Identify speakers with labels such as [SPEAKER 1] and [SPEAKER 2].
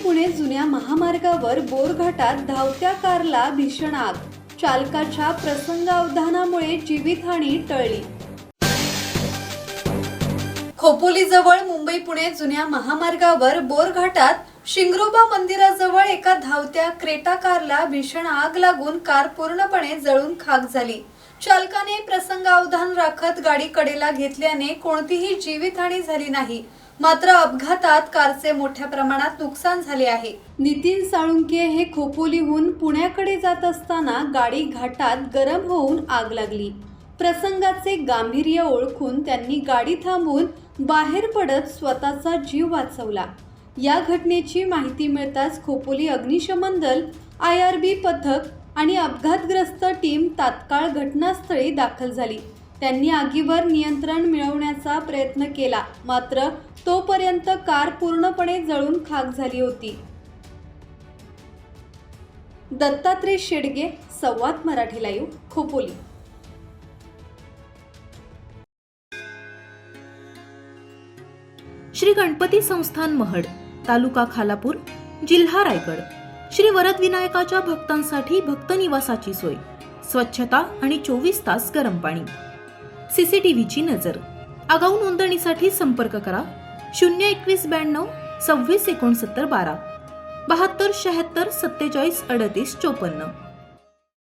[SPEAKER 1] पुणे जुन्या महामार्गावर बोरघाटात धावत्या कारला भीषण आग. चालकाच्या प्रसंगावधानामुळे जीवितहानी टळली. खोपोलीजवळ मुंबई पुणे जुन्या महामार्गावर बोरघाटात शिंगरोबा मंदिराजवळ एका धावत्या क्रेटा कारला भीषण आग लागून कार पूर्णपणे जळून खाक झाली. चालकाने प्रसंगावधान राखत गाडी कडेला घेतल्याने कोणतीही जीवितहानी झाली नाही. मात्र अपघातात कारचे मोठ्या प्रमाणात नुकसान झाले आहे. नितीन साळुंके हे खोपोलीहून पुण्याकडे जात असताना गाडी घाटात गरम होऊन आग लागली. प्रसंगाचे गांभीर्य ओळखून त्यांनी गाडी थांबवून बाहेर पडत स्वतःचा जीव वाचवला. या घटनेची माहिती मिळताच खोपोली अग्निशमन दल, IRB पथक आणि अपघातग्रस्त टीम तात्काळ घटनास्थळी दाखल झाली. त्यांनी आगीवर नियंत्रण मिळवण्याचा प्रयत्न केला, मात्र तोपर्यंत कार पूर्णपणे जळून खाक झाली होती. दत्तात्रय शेडगे, संवाद मराठी लाईव्ह, खोपोली.
[SPEAKER 2] श्री गणपती संस्थान महड, तालुका खालापूर, जिल्हा रायगड. श्री वरदविनायकाच्या भक्तांसाठी भक्त निवासाची सोय, स्वच्छता आणि 24 तास गरम पाणी. CCTVची नजर. आगाऊ नोंदणीसाठी संपर्क करा 02192 26 69 12 72 76 47 38 54.